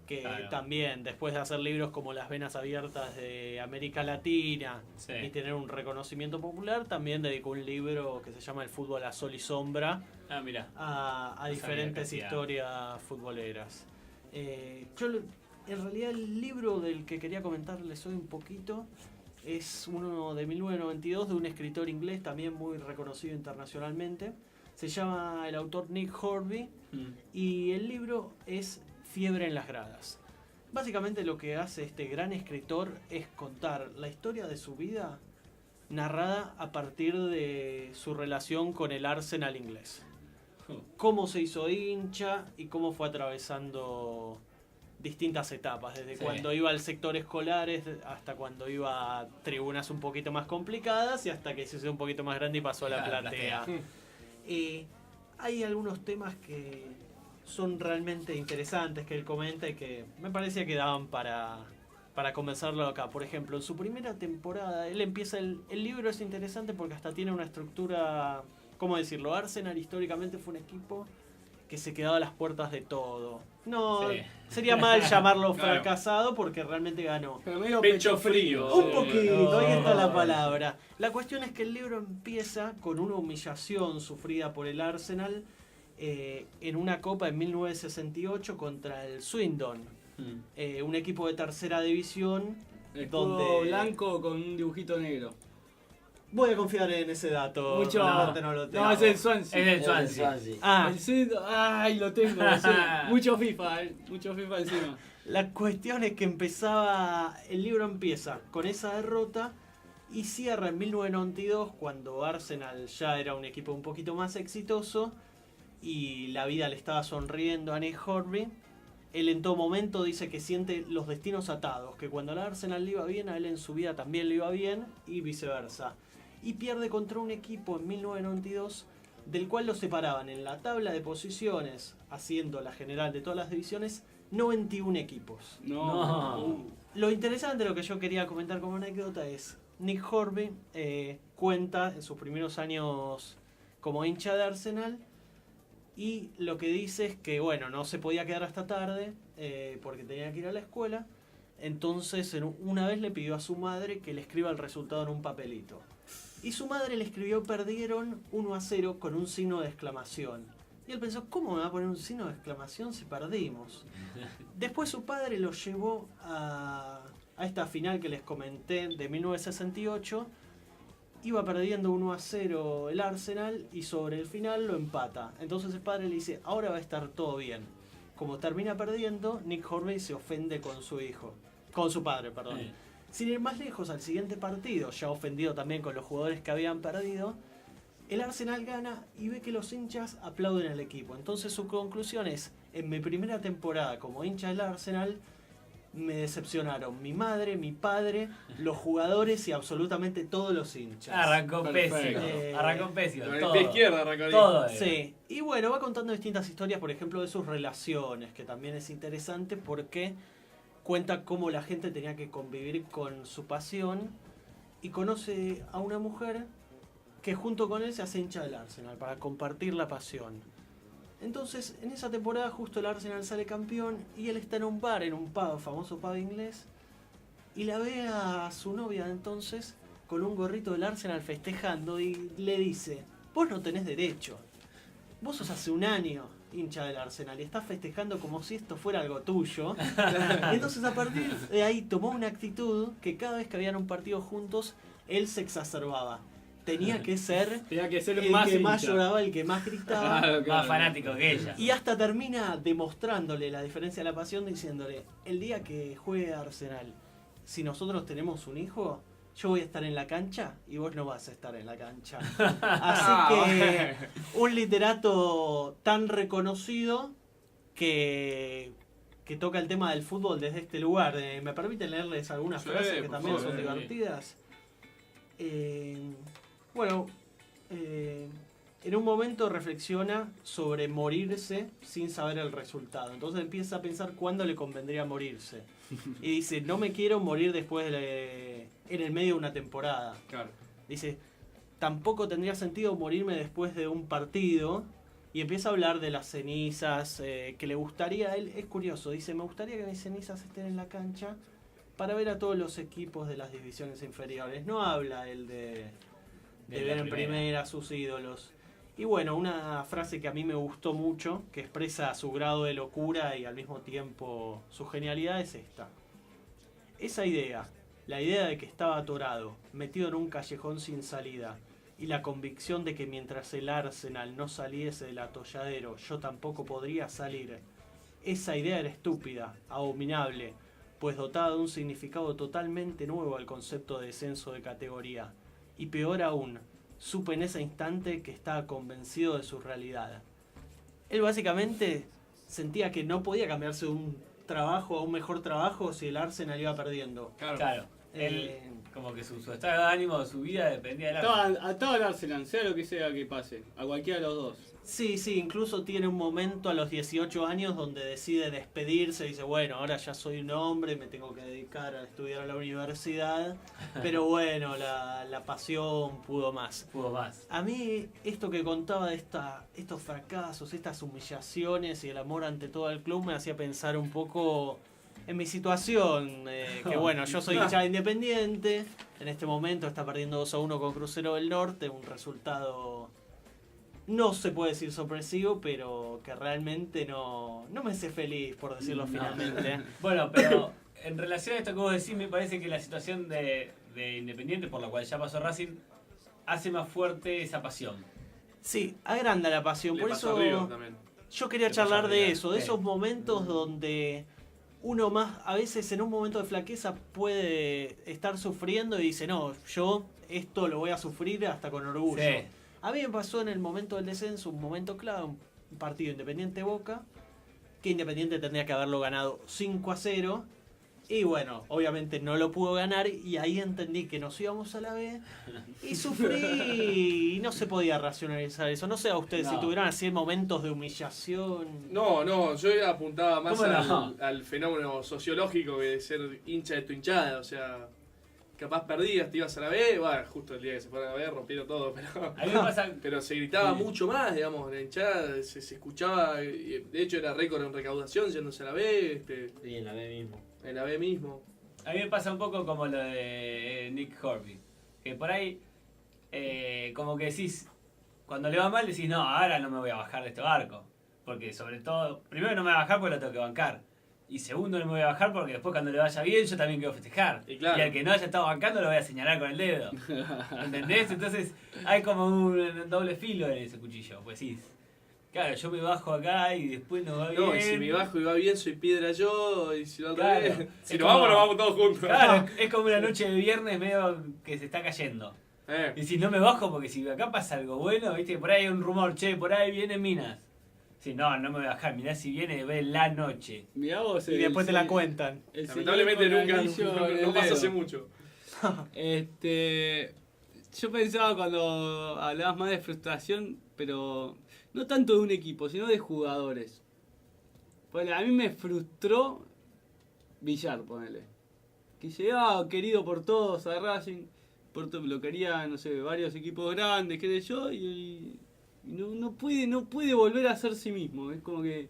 que Claro. también, después de hacer libros como Las Venas Abiertas de América Latina Sí. y tener un reconocimiento popular, también dedicó un libro que se llama El fútbol a sol y sombra Ah, mira. a sabía diferentes que hacía. historias futboleras. En realidad el libro del que quería comentarles hoy un poquito es uno de 1992 de un escritor inglés también muy reconocido internacionalmente. Se llama el autor Nick Hornby y el libro es Fiebre en las gradas. Básicamente lo que hace este gran escritor es contar la historia de su vida narrada a partir de su relación con el Arsenal inglés. Cómo se hizo hincha y cómo fue atravesando distintas etapas, desde Sí. cuando iba al sector escolares hasta cuando iba a tribunas un poquito más complicadas y hasta que se hizo un poquito más grande y pasó a la Claro, platea. platea. Hay algunos temas que son realmente interesantes que él comenta y que me parecía que daban para comenzarlo acá. Por ejemplo, en su primera temporada, él empieza el libro es interesante porque hasta tiene una estructura, ¿cómo decirlo? Arsenal históricamente fue un equipo que se quedaba a las puertas de todo. No, Sí. sería mal llamarlo Claro. fracasado porque realmente ganó. Pero medio Pecho frío. Un poquito, ahí está la No. palabra. La cuestión es que el libro empieza con una humillación sufrida por el Arsenal en una copa en 1968 contra el Swindon, un equipo de tercera división. Escudo blanco con un dibujito negro. Voy a confiar en ese dato. Mucho. No, lo tengo. No, es el Swansea. Es el Swansea. Ah, El Swindon, ay, lo tengo. Sí. Mucho FIFA encima. la cuestión es que el libro empieza con esa derrota y cierra en 1992 cuando Arsenal ya era un equipo un poquito más exitoso y la vida le estaba sonriendo a Nick Hornby. Él en todo momento dice que siente los destinos atados, que cuando al Arsenal le iba bien, a él en su vida también le iba bien y viceversa. Y pierde contra un equipo en 1992 del cual lo separaban en la tabla de posiciones, haciendo la general de todas las divisiones, 91 equipos. No. Lo interesante, lo que yo quería comentar como anécdota es, Nick Hornby cuenta en sus primeros años como hincha de Arsenal, y lo que dice es que, bueno, no se podía quedar hasta tarde porque tenía que ir a la escuela. Entonces, una vez le pidió a su madre que le escriba el resultado en un papelito. Y su madre le escribió: perdieron 1-0 con un signo de exclamación. Y él pensó: ¿cómo me va a poner un signo de exclamación si perdimos? Después su padre lo llevó a esta final que les comenté de 1968. Iba perdiendo 1-0 el Arsenal y sobre el final lo empata. Entonces el padre le dice: ahora va a estar todo bien. Como termina perdiendo, Nick Hornby se ofende con su padre, perdón. Sí. Sin ir más lejos, al siguiente partido, ya ofendido también con los jugadores que habían perdido, el Arsenal gana y ve que los hinchas aplauden al equipo. Entonces su conclusión es: en mi primera temporada como hincha del Arsenal, me decepcionaron mi madre, mi padre, los jugadores y absolutamente todos los hinchas. Arrancó Perfecto. pésimo. Arrancó pésimo. Con el Todo. pie izquierdo arrancó. Todo. Sí, y bueno, va contando distintas historias, por ejemplo, de sus relaciones, que también es interesante porque cuenta cómo la gente tenía que convivir con su pasión y conoce a una mujer que junto con él se hace hincha del Arsenal para compartir la pasión. Entonces, en esa temporada justo el Arsenal sale campeón y él está en un bar, en un pub, famoso pub inglés, y la ve a su novia entonces con un gorrito del Arsenal festejando y le dice: vos no tenés derecho, vos sos hace un año hincha del Arsenal y estás festejando como si esto fuera algo tuyo. Entonces a partir de ahí tomó una actitud que cada vez que habían un partido juntos, él se exacerbaba. Tenía que ser el más que más hincha. lloraba, el que más gritaba. Más fanático que ella. Y hasta termina demostrándole la diferencia de la pasión, diciéndole: el día que juegue Arsenal, si nosotros tenemos un hijo, yo voy a estar en la cancha y vos no vas a estar en la cancha. Así que un literato tan reconocido que toca el tema del fútbol desde este lugar. ¿Me permiten leerles algunas frases que por también favor, son sí. divertidas? En un momento reflexiona sobre morirse sin saber el resultado. Entonces empieza a pensar cuándo le convendría morirse. Y dice: no me quiero morir después en el medio de una temporada. Claro. Dice: tampoco tendría sentido morirme después de un partido. Y empieza a hablar de las cenizas que le gustaría a él. Es curioso, dice: me gustaría que mis cenizas estén en la cancha para ver a todos los equipos de las divisiones inferiores. No habla él de ver en primera a sus ídolos. Y bueno, una frase que a mí me gustó mucho, que expresa su grado de locura y al mismo tiempo su genialidad, es esta: esa idea, la idea de que estaba atorado, metido en un callejón sin salida, y la convicción de que mientras el Arsenal no saliese del atolladero, yo tampoco podría salir. Esa idea era estúpida, abominable, pues dotada de un significado totalmente nuevo al concepto de descenso de categoría. Y peor aún, supe en ese instante que estaba convencido de su realidad. Él básicamente sentía que no podía cambiarse de un trabajo a un mejor trabajo si el Arsenal iba perdiendo. Claro. Él, como que su estado de ánimo, su vida dependía del Arsenal. A todo el Arsenal, sea lo que sea que pase, a cualquiera de los dos. Sí, incluso tiene un momento a los 18 años donde decide despedirse, dice: bueno, ahora ya soy un hombre, me tengo que dedicar a estudiar a la universidad, pero bueno, la pasión pudo más. A mí esto que contaba de estos fracasos, estas humillaciones y el amor ante todo el club me hacía pensar un poco en mi situación, que bueno, yo soy hincha de Independiente, en este momento está perdiendo 2-1 con Crucero del Norte, un resultado no se puede decir sorpresivo, pero que realmente no me hace feliz, por decirlo finalmente. Bueno, pero en relación a esto que vos decís, me parece que la situación de Independiente, por la cual ya pasó Racing, hace más fuerte esa pasión. Sí, agranda la pasión, Le por pasó eso a River también. yo quería Le charlar pasó a de River, eso, de sí. esos momentos donde uno más, a veces en un momento de flaqueza puede estar sufriendo y dice, no, yo esto lo voy a sufrir hasta con orgullo. Sí. A mí me pasó en el momento del descenso, un momento clave, un partido Independiente-Boca, que Independiente tendría que haberlo ganado 5-0. Y bueno, obviamente no lo pudo ganar y ahí entendí que nos íbamos a la B y sufrí y no se podía racionalizar eso. No sé a ustedes si No. tuvieron así momentos de humillación. No, yo apuntaba más ¿Cómo no? al fenómeno sociológico que de ser hincha de tu hinchada, o sea, capaz perdías, te ibas a la B, bueno, justo el día que se fueron a la B rompieron todo, A mí me pasa... pero se gritaba Sí. mucho más, digamos, la hinchada se escuchaba, de hecho era récord en recaudación yéndose a la B, Y en la B mismo. en la B mismo. A mí me pasa un poco como lo de Nick Horby. Que por ahí, como que decís, cuando le va mal decís, no, ahora no me voy a bajar de este barco. Porque sobre todo, primero no me voy a bajar porque lo tengo que bancar. Y segundo no me voy a bajar porque después cuando le vaya bien yo también quiero festejar. Y claro. al que no haya estado bancando lo voy a señalar con el dedo. ¿Entendés? Entonces hay como un doble filo en ese cuchillo. Pues sí. Claro, yo me bajo acá y después no va bien. No, y si me bajo y va bien, soy piedra yo, y si no al Claro. revés. Si Es nos como- vamos, nos vamos todos juntos. Claro, es como una noche de viernes medio que se está cayendo. Y si no me bajo, porque si acá pasa algo bueno, viste, por ahí hay un rumor, che, por ahí viene Minas. Si no, no me voy a bajar, mirá si viene, ve la noche. Mirá vos, Y después te la cuentan. el Lamentablemente señor con nunca, el anillo en el no pasa dedo. hace mucho. Yo pensaba cuando hablabas más de frustración, pero no tanto de un equipo, sino de jugadores. Ponele, a mí me frustró Villar, ponele. Que llegaba querido por todos a Racing, lo quería, no sé, varios equipos grandes, qué sé yo, y no puede volver a ser sí mismo. Es como que,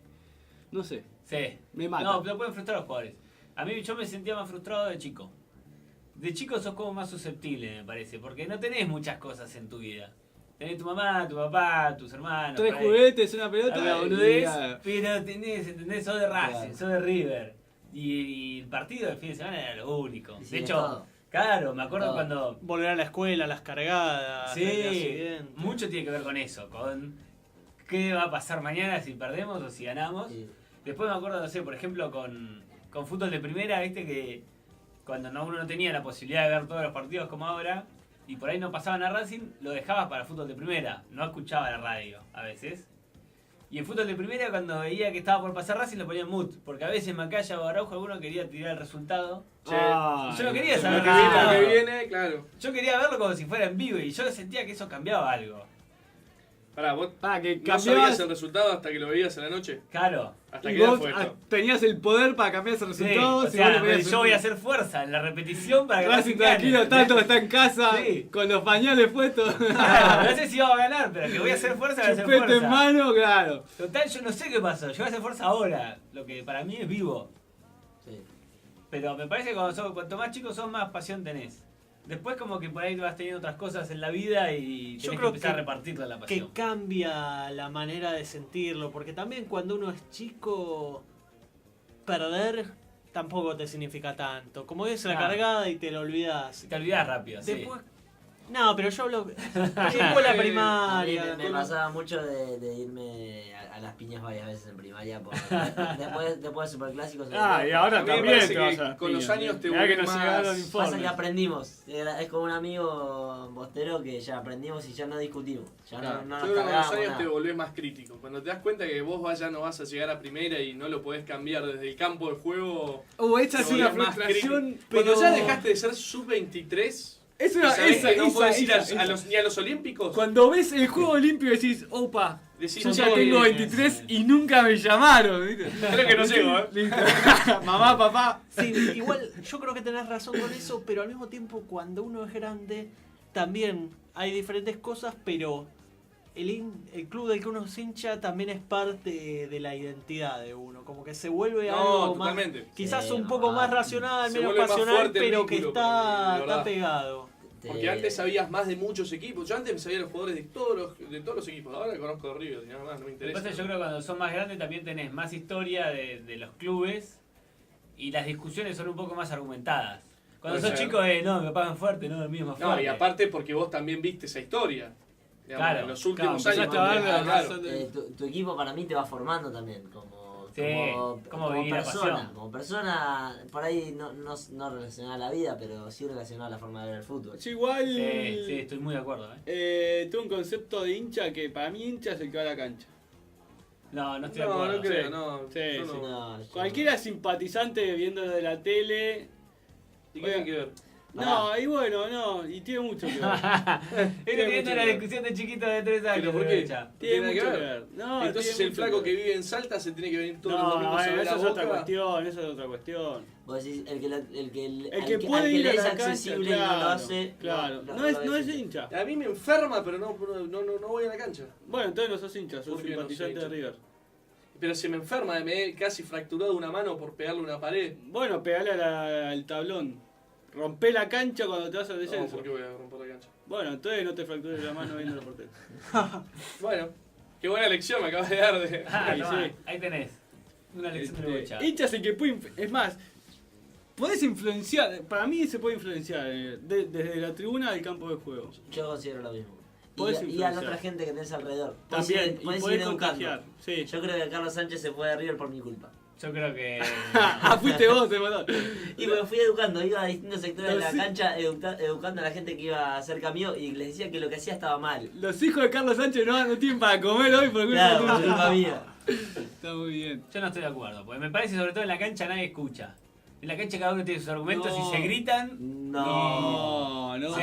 no sé, Sí. me mata. No, pero pueden frustrar a los jugadores. A mí yo me sentía más frustrado de chico. De chico sos como más susceptible, me parece, porque no tenés muchas cosas en tu vida. Tenés tu mamá, tu papá, tus hermanos. 3 por ahí. juguetes, una pelota, Una y boludez, ya. pero tenés, ¿entendés? Sos de Racing, Claro. sos de River. Y el partido del fin de semana era lo único. Y De sí, hecho, todo. claro, me acuerdo Todo. cuando... Volver a la escuela, las cargadas. el día Sí, siguiente. mucho tiene que ver con eso, con qué va a pasar mañana si perdemos o si ganamos. Sí. Después me acuerdo, no sé, por ejemplo, con fútbol de primera, viste que cuando uno no tenía la posibilidad de ver todos los partidos como ahora, y por ahí no pasaban a Racing, lo dejabas para fútbol de primera, no escuchaba la radio a veces. Y en fútbol de primera, cuando veía que estaba por pasar Racing, lo ponía en mute, porque a veces Macaya o Araujo alguno quería tirar el resultado. Che, Ah, Yo no quería lo saber que el viene, resultado. lo que viene, claro. Yo quería verlo como si fuera en vivo y yo sentía que eso cambiaba algo. Pará, vos Que no cambiabas, sabías el resultado hasta que lo veías a la noche. Claro. ¿Hasta y qué edad vos fue esto? tenías el poder para cambiar ese Sí, resultado. o si sea, vos lo podías yo voy a hacer. hacer fuerza en la repetición para que Racing gane. tranquilo, tanto está en casa, Sí. con los pañales puestos. Claro, no sé si iba a ganar, pero que voy a hacer fuerza, voy a hacer Chupete fuerza. en mano, claro. Total, yo no sé qué pasó. Yo voy a hacer fuerza ahora, lo que para mí es vivo. Sí. Pero me parece que cuanto más chico sos, más pasión tenés. Después como que por ahí vas teniendo otras cosas en la vida y Yo tenés que creo empezar a que- repartirla la Que pasión. cambia la manera de sentirlo, porque también cuando uno es chico, perder tampoco te significa tanto. Como es la No. cargada y te lo olvidás. Te olvidás rápido, sí. Después, no, pero yo hablo de escuela A mí primaria. me pasaba mucho de irme a las piñas varias veces en primaria. Después de Superclásicos. Y ahora A mí me también parece te vas que a las con los piñas, años te Mirá que volvés nos más- llegaron Pasa informes. que aprendimos. Es como un amigo bostero que ya aprendimos y ya no discutimos. Ya Claro. no Yo nos creo que con los cargábamos años nada. te volvés más crítico. Cuando te das cuenta que vos ya no vas a llegar a primera y no lo podés cambiar desde el campo de juego. Esa te es una volvés más frustración. crítico. Pero Cuando ya dejaste de ser sub-23, Es y una, sabés que no podés ir esa. ni a los olímpicos, Cuando ves el juego limpio decís, opa, decís, yo no, ya todo tengo bien. 23 y nunca me llamaron. ¿viste? Creo que no llego, Listo. Mamá, papá. Sí, igual yo creo que tenés razón con eso, pero al mismo tiempo cuando uno es grande también hay diferentes cosas, pero el club del que uno es hincha también es parte de la identidad de uno, como que se vuelve No, algo más, totalmente. quizás Sí, un poco no, más racional, se menos vuelve más pasional, fuerte el pero que vínculo para mí, está de verdad. pegado. Porque antes sabías más de muchos equipos. Yo antes me sabía los jugadores de todos los equipos. Ahora conozco de River y nada más, no me interesa. Lo que pasa es que yo creo que cuando son más grandes también tenés más historia de los clubes y las discusiones son un poco más argumentadas. Cuando Puede sos ser. chico, no, me pagan fuerte, no, el mío es más fuerte. No, y aparte porque vos también viste esa historia. Digamos, Claro, en los últimos claro, años. empezaste a ver Claro. Tu equipo para mí te va formando también, como vivir la persona. pasión. Como persona, por ahí no relacionada a la vida, pero sí relacionada a la forma de ver el fútbol. Yo igual. Sí, estoy muy de acuerdo. Tengo un concepto de hincha que para mí hincha es el que va a la cancha. No estoy de acuerdo. No creo, Sí. no. Sí, Yo sí. no. No, yo- Cualquiera simpatizante viendo de la tele. ¿Y qué tiene que ver? No, y bueno, no, y tiene mucho que ver. Estoy viendo una discusión de chiquitos de 3 años. ¿Pero por qué? Fecha. Tiene ¿Tiene mucho que que ver? ver. No, Entonces tiene el mucho flaco que ver. vive en Salta se tiene que venir todos los No, domingos a ver eso la es otra Boca. cuestión, eso es otra cuestión. Vos decís, el que El que puede ir le a es la cancha, accesible y no lo claro, hace. claro. lo No es decís. hincha. A mí me enferma, pero no voy a la cancha. Bueno, entonces no sos hincha, sos ¿Por qué no simpatizante soy de hincha? River. Pero se me enferma, me he casi fracturado una mano por pegarle una pared. Bueno, pegale al tablón. Rompé la cancha cuando te vas al No, descenso. ¿por qué voy a romper la cancha? Bueno, entonces no te fractures la mano viendo los porteros. Bueno, qué buena lección me acabas de dar de... Ahí, sí. ahí tenés. Una lección de bocha. Hincha es el que puede. Es más, podés influenciar. Para mí se puede influenciar desde la tribuna al campo de juego. Yo considero lo mismo. Podés Y a la influenciar. otra gente que tenés alrededor. También, y podés podés ir educando. contagiar. Sí. Yo creo que Carlos Sánchez se fue de River por mi culpa. Yo creo que. Ah, fuiste vos, te mató. Y me fui educando, iba a distintos sectores de la Sí. cancha educando a la gente que iba cerca mío y les decía que lo que hacía estaba mal. Los hijos de Carlos Sánchez no tienen para comer hoy por culpa Claro, por tuya. culpa mía. Está muy bien. Yo no estoy de acuerdo, porque me parece sobre todo en la cancha nadie escucha. En la cancha cada uno tiene sus argumentos No. y se gritan. No, no. Sí.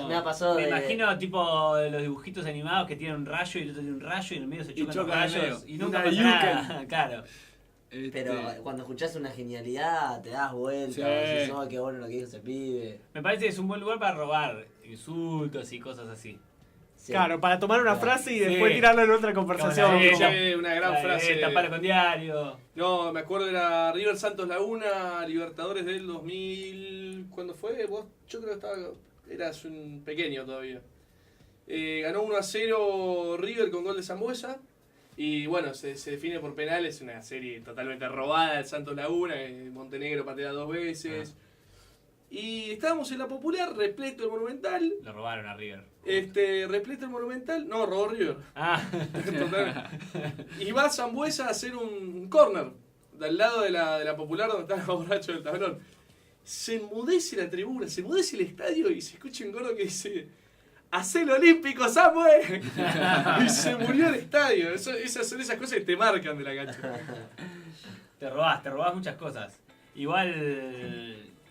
Me ha pasado Me de... imagino tipo de los dibujitos animados que tienen un rayo y el otro tiene un rayo y en el medio se chocan los chocan en el rayos medio. y nunca Una pasa yuken. nada. Claro. Pero cuando escuchás una genialidad te das vuelta, Sí. decís, oh, qué bueno lo que dijo ese pibe. Me parece que es un buen lugar para robar insultos y cosas así. Sí. Claro, para tomar una Claro. frase y después Sí. tirarla en otra conversación. Como la como- de- una gran frase. Tapalo con diario. No, me acuerdo era River Santos Laguna, Libertadores del 2000... ¿Cuándo fue? Vos, yo creo que eras un pequeño todavía. Ganó 1-0 River con gol de Sambuesa. Y bueno, se define por penales, una serie totalmente robada del Santos Laguna, que Montenegro patea 2 veces. Y estábamos en la Popular, repleto el Monumental. Lo robaron a River. Repleto el Monumental. No, robó River. Ah. Totalmente. Y va Sambuesa a hacer un corner del lado de la Popular donde están los borrachos del tablón. Se enmudece la tribuna, se enmudece el estadio y se escucha un gordo que dice: ¡Hacé el olímpico, Samuel! Y se murió el estadio. Esas son esas cosas que te marcan de la cancha. Te robás muchas cosas. Igual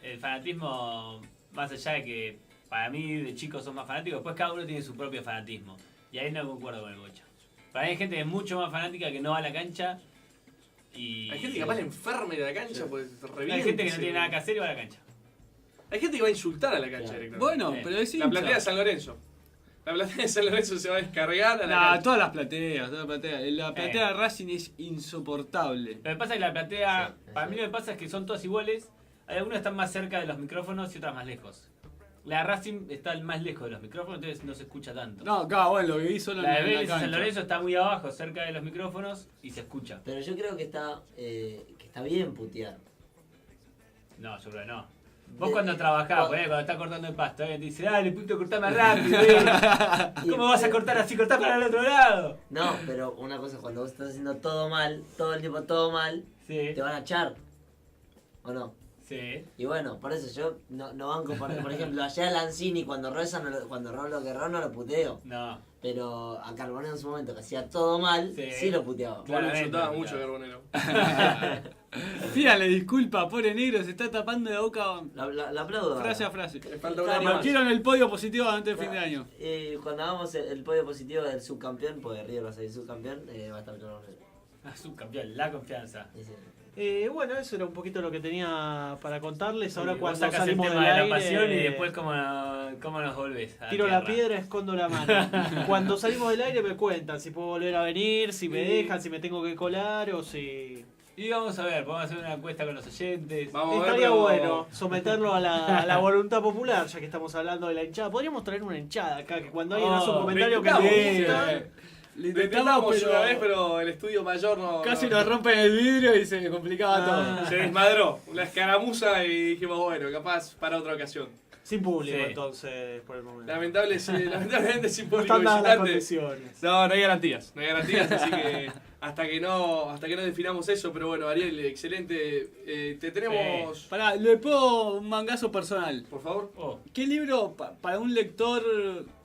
el fanatismo, más allá de que para mí de chicos son más fanáticos, después cada uno tiene su propio fanatismo. Y ahí no concuerdo con el Bocha. Para mí hay gente que es mucho más fanática que no va a la cancha. Y Hay gente que capaz le enferma de la cancha porque revienta. hay gente que no tiene nada que hacer y va a la cancha. Hay gente que va a insultar a la cancha directamente. Bueno, pero es La hincha. platea de San Lorenzo. La platea de San Lorenzo se va a descargar a la Nah, cancha. todas las plateas. La platea de Racing es insoportable. Lo que pasa es que la platea, Sí, para sí. mí lo que pasa es que son todas iguales. Hay algunas que están más cerca de los micrófonos y otras más lejos. La de Racing está más lejos de los micrófonos, entonces no se escucha tanto. No, claro, bueno, lo viví solo La de en la Vélez y cancha. San Lorenzo está muy abajo, cerca de los micrófonos y se escucha. Pero yo creo que está bien putear. No, yo creo que no. Vos De- cuando trabajás, vos- cuando estás cortando el pasto, alguien te dice, dale, puto, cortá más rápido. ¿Cómo vas a cortar así? Cortá para el otro lado. No, pero una cosa, cuando vos estás haciendo todo mal, todo el tiempo todo mal, Sí, te van a echar. ¿O no? sí. Y bueno, por eso yo no banco, por ejemplo, allá a Lanzini cuando Rolo Guerrero no lo puteo. No. Pero a Carbonero en su momento que hacía todo mal, Sí. sí lo puteaba. Claro. Vos lo insultabas Claramente, mucho, claro. Carbonero. Pídale disculpa, pobre negro, se está tapando la boca La aplaudo. frase a frase. Le falta Está una bien. más. Quiero en el podio positivo antes del fin de año. Cuando hagamos el podio positivo del subcampeón, porque River va a ser subcampeón, va a estar Carbonero. Ah, subcampeón, la confianza. Bueno, eso era un poquito lo que tenía para contarles. Ahora Vos cuando sacás el salimos tema del de aire, la pasión y después cómo nos volvés. a tiro la tierra. piedra, escondo la mano. Cuando salimos del aire me cuentan si puedo volver a venir, si me dejan, si me tengo que colar o si Y vamos a ver, podemos hacer una encuesta con los oyentes. Vamos a ver, Estaría pero- bueno someterlo a la voluntad popular, ya que estamos hablando de la hinchada. Podríamos traer una hinchada acá, que cuando alguien hace un comentario que lo nos intentamos, gusta... Lo Lo intentamos, intentamos pero una vez, pero el estudio mayor no. casi no- nos rompen el vidrio y se complicaba todo. Se desmadró. Una escaramuza y dijimos, bueno, capaz para otra ocasión. Sin público, Sí. entonces, por el momento. Lamentablemente sin No público están dadas las visitante. condiciones. No, no hay garantías. No hay garantías, así que hasta que no definamos eso. Pero bueno, Ariel, excelente. Te tenemos. Pará, le puedo un mangazo personal. Por favor. Oh, ¿Qué libro para un lector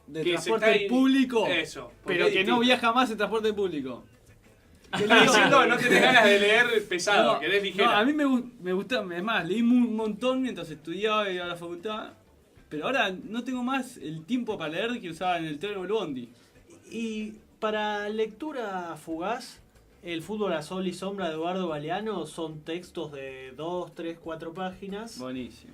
de Que se transporte está público? Eso. porque Pero es que no distinto. viaja más en transporte público. Estás diciendo que no tenés ganas de leer pesado, No, querés ligera. no, a mí me gusta, es más, leí un montón mientras estudiaba y iba a la facultad. Pero ahora no tengo más el tiempo para leer que usaba en el tren o el bondi. Y para lectura fugaz, El fútbol a sol y sombra de Eduardo Galeano son textos de 2, 3, 4 páginas. Buenísimo.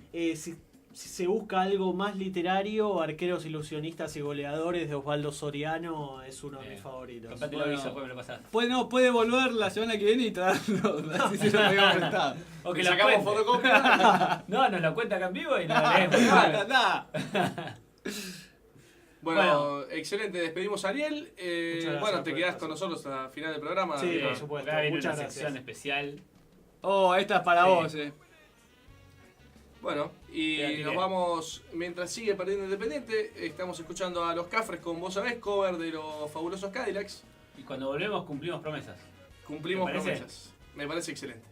Si se busca algo más literario, Arqueros ilusionistas y goleadores de Osvaldo Soriano es uno de mis favoritos. comprate el aviso, después me lo pasás. Puede volver la semana que viene y traerlo. Así se lo pegamos prestado. O que Le lo sacamos cuente. fotocopia. No, nos lo cuenta acá en vivo y lo leemos. Bueno, excelente. Despedimos a Ariel. Muchas gracias Bueno, te por quedás el con nosotros hasta el final del programa. Sí, Ariel. por supuesto. Acá viene Muchas una gracias. sección especial. Oh, esta es para Sí. vos, Bueno, y Quédate nos bien. vamos, mientras sigue perdiendo Independiente, estamos escuchando a Los Cafres con Vos Sabés, cover de los fabulosos Cadillacs. Y cuando volvemos cumplimos promesas. Cumplimos ¿Te parece? promesas. Me parece excelente.